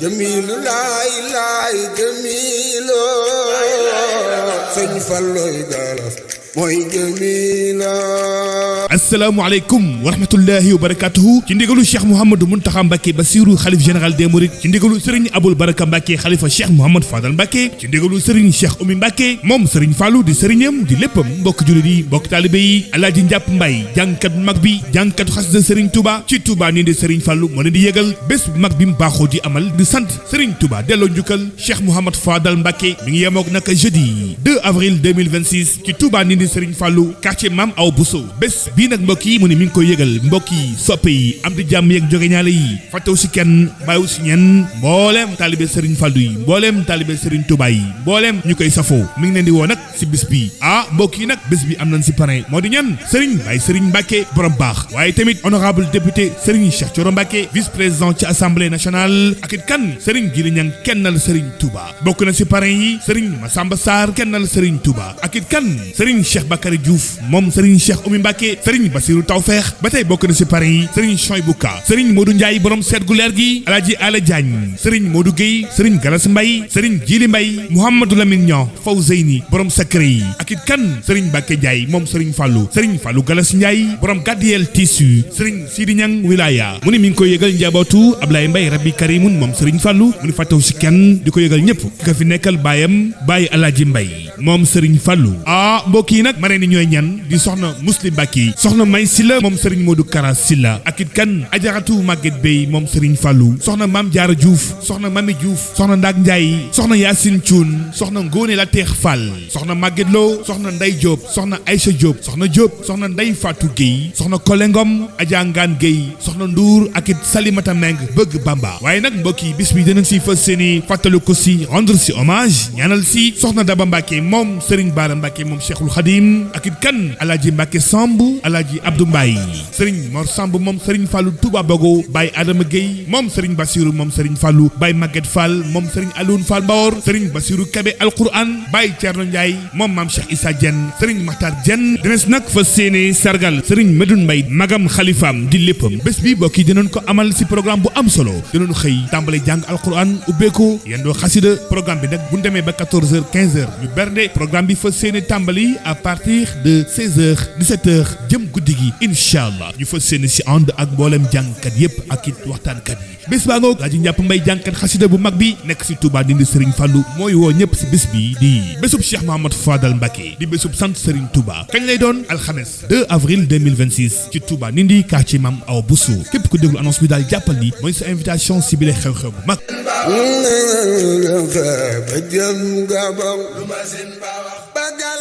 jamilu laay laay jamilu sëñ Falloy Galas mooy jamila. asalaamaaleykum wa rahmatullahi wa barakatuhu ci ndigalu Cheikh Mouhamed Mountakha Mbacké Bassirou xalif général des mourides ci ndigalu Serigne Aboul Baraka Mbacké xalifa Cheikh Mouhamed Fadal Mbacké ci ndigalu Serigne Cheikh Oumy Mbacké moom Serigne Fallou di sëriñam di léppam mbokk jullit yi mbokk taalibe yi Alaaji Njàpp Mbay jàngkat mag bi jàngkatu xasida Serigne Touba ci Touba nii di Serigne Fallou moo leen di yëgal bés bu mag bi mu baaxoo di amal di sant Serigne Touba delloo njukkal Cheikh Mouhamed Fadal Mbacké mi ngi yemook naka jeudi 2 avril 2026 ci Touba nii di Serigne Fallou quartier Mame Aw Bousso bés bii nag mbokk yi mu ne mi ngi koy yëgal mbokk yi soppe yi am di jàmm yeeg jóge ñaale yi fàttewu si kenn bàyyiwu si ñenn mbooleem taalibe Serigne Fallou yi mbooleem taalibe Serigne Touba yi mbooleem ñu koy safoo mi ngi leen di woo nag si bés bi mbokk yi nag bés bi am nañ si parrain moo di ñan Serigne Baye Serigne Mbacké borom baax waaye tamit honorable député Serigne Cheikh Thioro Mbacké vice-président ci assemblée nationale ak it kan Serigne Djili Niang kennal Serigne Touba bokk na si parrain yi Serigne Massamba Sarr kennal Serigne Touba ak it kan Serigne Cheikh Bakary Diouf moom Serigne Cheikh Oumy Mbacké Serigne Bassirou Tawfeex ba tey bokk na si parrain yi Serigne Choybou Ka Serigne Modou Ndiaye borom seet gu leer gi Alaaji Ala Diagne Serigne Modou Gueye Serigne Galas Mbaye Serigne Djili Mbaye Mouhamadou Lamine Niang Fawzeyni borom secret yi ak it kan Serigne Mbacké Ndiaye moom Serigne Fallou Galas Ndiaye borom gàddiyel tissu Serigne Sidi Niang wilaya mu ni mi ngi koy yëgal njabootu Ablaye Mbaye Rabbi Karimun moom Serigne Fallou mu ni fàttewu si kenn di ko yëgal ñëpp ki ko fi nekkal baayam Baye Alaaji Mbaye moom Serigne Fallou mbokk yi nag ma ni ñooy ñan di soxna Muslim Mbacké soxna May Silla moom Serigne Modou Kara Silla ak it kan Ajaratu Maguette Bey moom Serigne Fallou soxna Mame Diarra Diouf soxna Mami Diouf soxna Ndak Ndiaye soxna Yacine Thioune soxna Ngone la Teex Fall soxna Maguette Lo soxna Ndey Diop soxna Aïcha Diop soxna Diop soxna Ndey Fatou Gueye soxna Kolengom Adja Ngane Gueye soxna Ndour ak it Salimata Meng bëgg Bamba waaye nag mbokk yi bis bi dinañ si fas seeni fàttalu ko si rendre si hommage ñaanal si soxna Daba Mbacké moom Serigne Bara Mbacké moom Cheikhul Khadim ak it kan Alaaji Mbacké Samb Alaaji Abdou Mbaye Serigne Mor Samb moom Serigne Fallou Touba Bogo Baye Adama Gueye moom Serigne Bassirou moom Serigne Fallou Baye Maguette Fall moom Serigne Alioune Fall Mbawor Serigne Bassirou Kébé Alquran Baye Thierno Ndiaye moom Mame Cheikh Issa Diène Serigne Makhtar Diène dines nag fa séene sargal Serigne Medoune Mbaye magam xalifaam di léppam bés bi bokk yi dinañ ko amal si programme bu am solo dinañ xëy tàmbale jàng alquran ubbeeko yendoo xasida programme bi nag bu ñu demee ba 14h 15h ñu bernde programme bi fa séene tàmbali à partir de 16h 17h jëm guddi gi incha allah ñu fa séene si ànd ak mboolem jàngkat yépp ak it waxtaankat yi bés baa ngoog Alaaji Njàpp Mbay jàngkat xasida bu mag bi nekk si Touba dindi Serigne Fallou mooy woo ñëpp si bés bi di bésub Cheikh Mouhamed Fadal Mbacké di bésub sant Serigne Touba kañ lay doon alxames 2 avril 2026 ci Touba Nindi quartier Mame Aw Bousso képp ku déglu annonce bi daal jàppal ni mooy sa invitation si bile xew-xew bu mag bagal